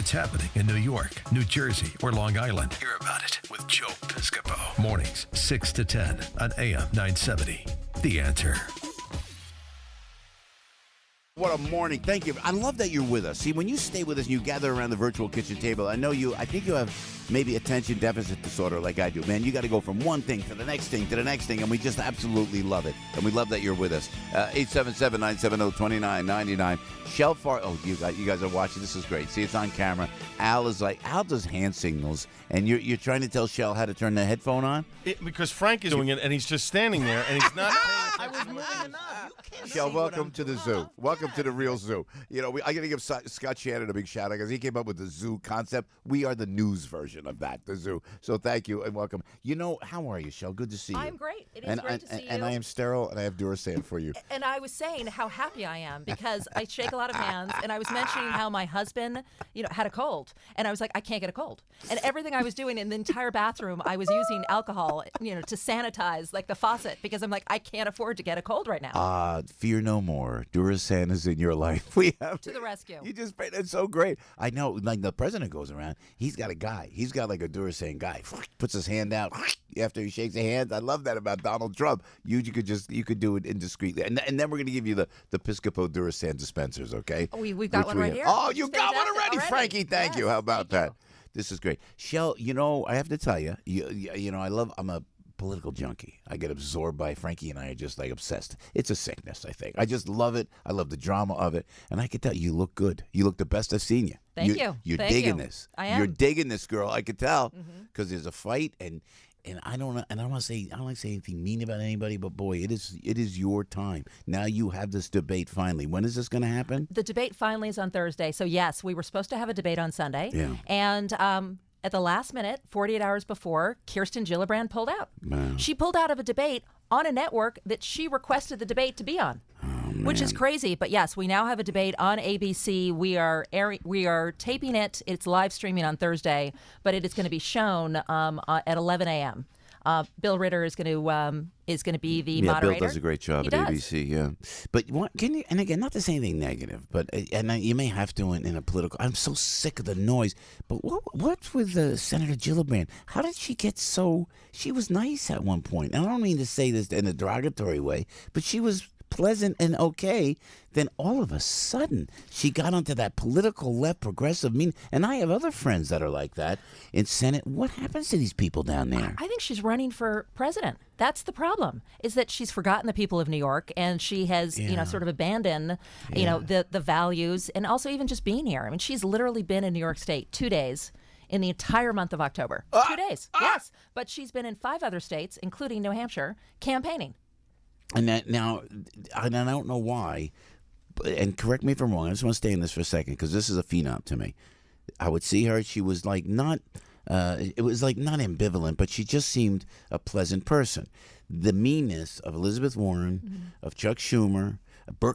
it's happening in New York, New Jersey, or Long Island. Hear about it with Joe Piscopo. Mornings, 6 to 10 on AM 970. The Answer. What a morning. Thank you. I love that you're with us. See, when you stay with us and you gather around the virtual kitchen table, I think you have maybe attention deficit disorder like I do. Man, you got to go from one thing to the next thing to the next thing, and we just absolutely love it. And we love that you're with us. 877-970-2999. Chele Farley. Oh, you guys are watching. This is great. See, it's on camera. Al does hand signals, and you're trying to tell Chele how to turn the headphone on? Because Frank is doing it, and he's just standing there, and he's not I was moving enough. Chele, welcome to the zoo. Welcome to the real zoo. You know, I got to give Scott Shannon a big shout out because he came up with the zoo concept. We are the news version of that, the zoo. So thank you and welcome. You know, how are you, Chele? Good to see you. I'm great. It is great to see you. And I am sterile, and I have Duracell for you. And I was saying how happy I am because I shake a lot of hands, and I was mentioning how my husband, had a cold, and I was like, I can't get a cold. And everything I was doing in the entire bathroom, I was using alcohol, to sanitize like the faucet because I'm like, I can't afford to get a cold right now. Fear no more. Duracell is in your life. We have to the rescue. You just made it so great. I know, like the president goes around, he's got a guy. He's got like a Duracell guy. Puts his hand out after he shakes a hand. I love that about Donald Trump. You could do it indiscreetly. And then we're going to give you the Piscopo Duracell dispensers, okay? Oh, we've got one right here. Oh, you got one already, Frankie. Thank you. How about that? This is great. Chele, I have to tell you, I'm a political junkie. I get absorbed by Frankie, and I are just like obsessed. It's a sickness, I think. I just love it. I love the drama of it. And I can tell you look good. You look the best I've seen you. Thank you. You're digging this. I am. You're digging this, girl. I could tell because there's a fight, and I don't want to say anything mean about anybody, but boy, it is your time. Now you have this debate finally. When is this going to happen? The debate finally is on Thursday. So yes, we were supposed to have a debate on Sunday. Yeah. And at the last minute, 48 hours before, Kirsten Gillibrand pulled out. Wow. She pulled out of a debate on a network that she requested the debate to be on. Which is crazy, but yes, we now have a debate on ABC. We are taping it. It's live streaming on Thursday, but it is going to be shown at 11 a.m. Bill Ritter is going to be the moderator. Bill does a great job at ABC. Yeah, but and again, not to say anything negative, but you may have to in a political. I'm so sick of the noise. But what's with Senator Gillibrand? How did she get so? She was nice at one point. And I don't mean to say this in a derogatory way, but she was pleasant and okay. Then all of a sudden she got onto that political left progressive and I have other friends that are like that in Senate. What happens to these people down there? I think she's running for president. That's the problem, is that she's forgotten the people of New York, and she has sort of abandoned the values, and also even just being here. I mean, she's literally been in New York State 2 days in the entire month of October. 2 days. Yes, but she's been in 5 other states, including New Hampshire, campaigning. And now, I don't know why, and correct me if I'm wrong. I just want to stay in this for a second because this is a phenom to me. I would see her. She was like not, it was like not ambivalent, but she just seemed a pleasant person. The meanness of Elizabeth Warren, of Chuck Schumer,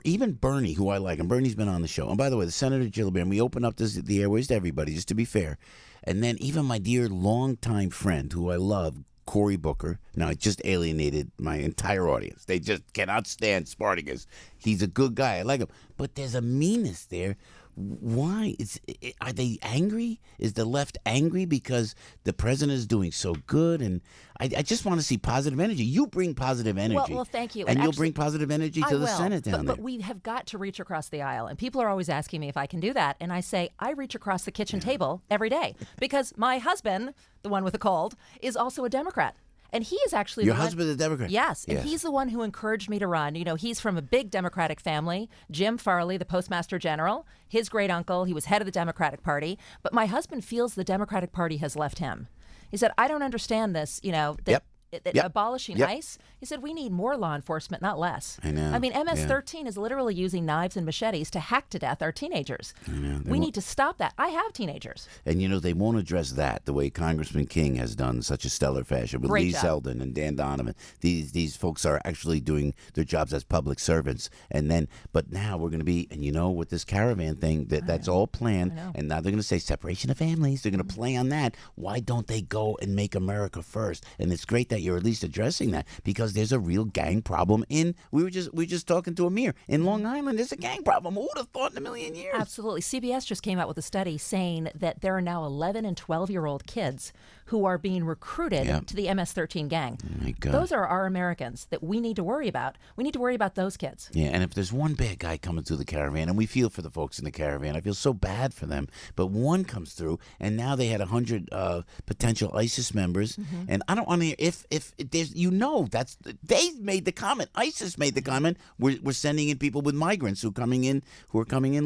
even Bernie, who I like, and Bernie's been on the show. And by the way, the Senator Gillibrand, we open up the airways to everybody, just to be fair. And then even my dear longtime friend, who I love, Cory Booker. Now, it just alienated my entire audience. They just cannot stand Spartacus. He's a good guy. I like him. But there's a meanness there. Why? Are they angry? Is the left angry because the president is doing so good? And I just want to see positive energy. You bring positive energy. Well, thank you. And you'll bring positive energy to the Senate down there. But we have got to reach across the aisle. And people are always asking me if I can do that. And I say, I reach across the kitchen table every day because my husband, the one with a cold, is also a Democrat. And he is actually your husband is a Democrat. Yes, and he's the one who encouraged me to run. He's from a big Democratic family. Jim Farley, the Postmaster General, his great uncle, he was head of the Democratic Party. But my husband feels the Democratic Party has left him. He said, I don't understand this, abolishing ICE. He said, we need more law enforcement, not less. I know. I mean, MS-13 is literally using knives and machetes to hack to death our teenagers. I know. We need to stop that. I have teenagers. And, they won't address that the way Congressman King has done such a stellar fashion with Lee Zeldin and Dan Donovan. These folks are actually doing their jobs as public servants. But now we're going to be, and with this caravan thing, that's all planned. And now they're going to say separation of families. They're going to play on that. Why don't they go and make America first? And it's great that that you're at least addressing that, because there's a real gang problem we were just talking to Amir. In Long Island, there's a gang problem. Who would have thought in a million years? Absolutely. CBS just came out with a study saying that there are now 11 and 12-year-old kids who are being recruited to the MS-13 gang. Oh my God. Those are our Americans that we need to worry about. We need to worry about those kids. Yeah, and if there's one bad guy coming through the caravan, and we feel for the folks in the caravan, I feel so bad for them, but one comes through, and now they had 100 potential ISIS members, and I don't want to. If there's, they made the comment. ISIS made the comment. We're sending in people with migrants who are coming in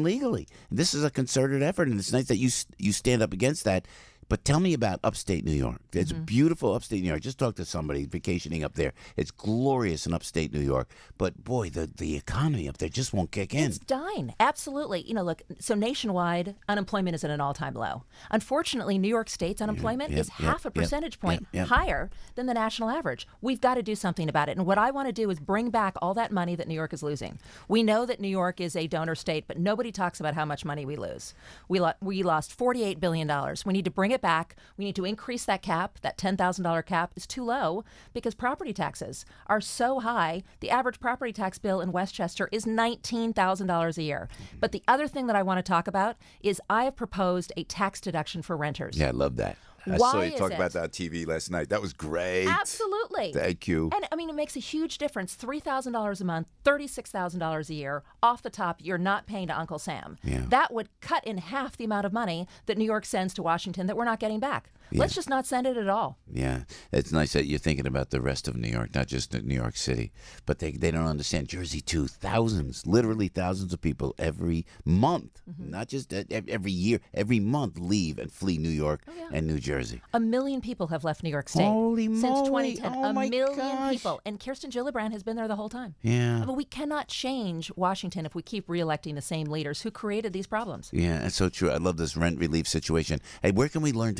legally. And this is a concerted effort, and it's nice that you stand up against that. But tell me about upstate New York. It's beautiful upstate New York. Just talked to somebody vacationing up there. It's glorious in upstate New York. But, boy, the economy up there just won't kick in. It's dying. Absolutely. Look, so nationwide, unemployment is at an all-time low. Unfortunately, New York State's unemployment is half a percentage point higher than the national average. We've got to do something about it. And what I want to do is bring back all that money that New York is losing. We know that New York is a donor state, but nobody talks about how much money we lose. We lost $48 billion. We need to bring it back. We need to increase that cap. That $10,000 cap is too low because property taxes are so high. The average property tax bill in Westchester is $19,000 a year. But the other thing that I want to talk about is I have proposed a tax deduction for renters. Yeah, I love that. I saw you talk about that on TV last night. That was great. Absolutely. Thank you. And I mean, it makes a huge difference. $3,000 a month, $36,000 a year. Off the top, you're not paying to Uncle Sam. Yeah. That would cut in half the amount of money that New York sends to Washington that we're not getting back. Yeah. Let's just not send it at all. Yeah, it's nice that you're thinking about the rest of New York, not just New York City. But they don't understand. Jersey, too. Thousands, literally thousands of people every month, not just every year, every month leave and flee New York and New Jersey. 1 million people have left New York State Holy since moly. 2010. Oh, my 1 million gosh. people. And Kirsten Gillibrand has been there the whole time. Yeah. But we cannot change Washington if we keep reelecting the same leaders who created these problems. Yeah, that's so true. I love this rent relief situation. Hey, where can we learn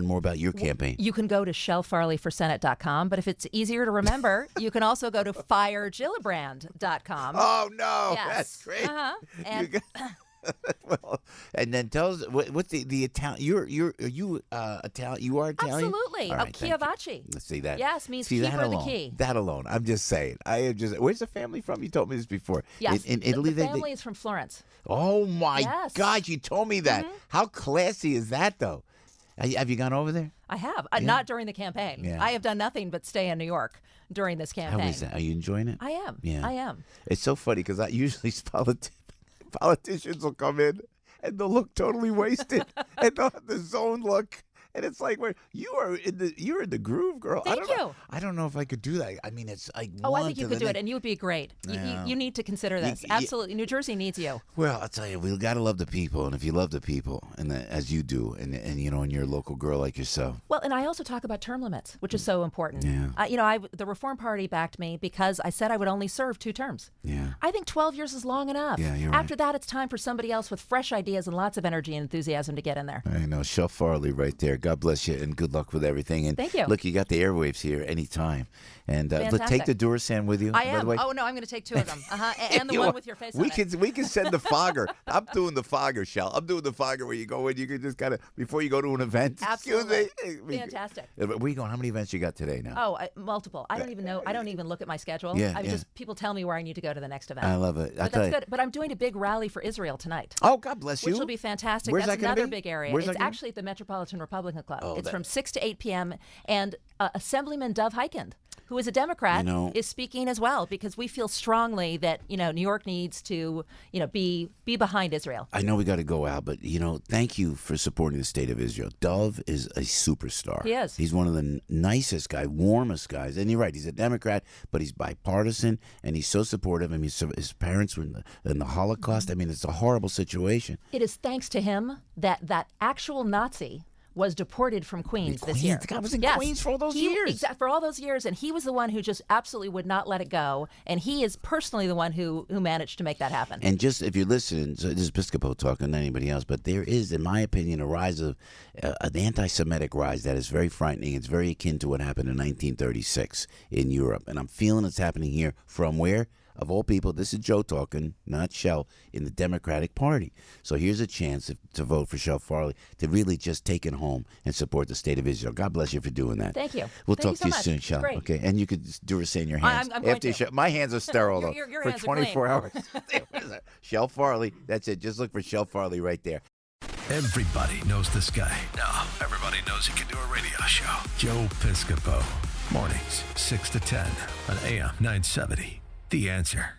more about your campaign? You can go to CheleFarleyForSenate.com, but if it's easier to remember, you can also go to FireGillibrand.com. Oh, no. Yes. That's great. And Well, and then tell us what's the Italian? You're Italian? You are Italian? absolutely. All right, thank you. Chiavaci. Let's see that. Yes, means see, keeper that of the alone, key. That alone. I'm just saying. Where's the family from? You told me this before. Yes, In Italy, the family is from Florence. Oh my Yes. God! You told me that. How classy is that, though? Have you gone over there? I have. Not during the campaign. Yeah. I have done nothing but stay in New York during this campaign. How is that? Are you enjoying it? I am. Yeah. I am. It's so funny because usually politicians will come in and they'll look totally wasted and they'll have the zone look. And it's like, you're in the groove, girl. Thank you. I don't know if I could do that. I mean, it's like Oh, I one think you to could the do it, next. and you would be great. Yeah. You need to consider this. Absolutely. New Jersey needs you. Well, I'll tell you, we got to love the people, and if you love the people, and as you do, and and you're a local girl like yourself. Well, and I also talk about term limits, which is so important. Yeah. The Reform Party backed me because I said I would only serve 2 terms. Yeah. I think 12 years is long enough. Yeah, you're After right. that, it's time for somebody else with fresh ideas and lots of energy and enthusiasm to get in there. I know, Chele Farley right there. God bless you, and good luck with everything. And Thank you. Look, you got the airwaves here anytime. And look, take Fantastic. the Durasan with you. I by the am. way. Oh, no, I'm going to take 2 of them. And the You one know, with your face we on can it. we can send the fogger. I'm doing the fogger, Shell. I'm doing the fogger where you go in. You can just kind of before you go to an event. Absolutely. Excuse me. Fantastic. Where you going? How many events you got today now? Oh, multiple. I don't even know. I don't even look at my schedule. Yeah, I yeah. just people tell me where I need to go to the next event. I love it. But that's good. But I'm doing a big rally for Israel tonight. Oh, God bless you. Which will be fantastic. Where's That's that gonna another be? big area. Where's that It's gonna be? actually at the Metropolitan Republican Club. Oh, It's that- from 6 to 8 p.m. And Assemblyman Dov Hikind, who is a Democrat, is speaking as well because we feel strongly that New York needs to be behind Israel. I know we got to go out, but thank you for supporting the state of Israel. Dove is a superstar. He is. He's one of the nicest guys, warmest guys. And you're right, he's a Democrat, but he's bipartisan, and he's so supportive. I mean, his parents were in the Holocaust. I mean, it's a horrible situation. It is thanks to him that actual Nazi was deported from Queens this year. The guy was in Yes. Queens for all those years. For all those years, and he was the one who just absolutely would not let it go, and he is personally the one who managed to make that happen. And just if you're listening, so this is Piscopo talking, not anybody else, but there is, in my opinion, a rise of an anti-Semitic rise that is very frightening. It's very akin to what happened in 1936 in Europe, and I'm feeling it's happening here from where? of all people, this is Joe talking, not Shel, in the Democratic Party. So here's a chance to vote for Chele Farley, to really just take it home and support the state of Israel. God bless you for doing that. Thank you. We'll Thank talk you to so you soon, much. Shel. Great. Okay, and you could do say in your hands. I'm going After to. my hands are sterile, though, Your for hands are 24 clean. hours. Chele Farley, that's it. Just look for Chele Farley right there. Everybody knows this guy. Now, everybody knows he can do a radio show. Joe Piscopo. Mornings, 6 to 10 on AM 970. The Answer.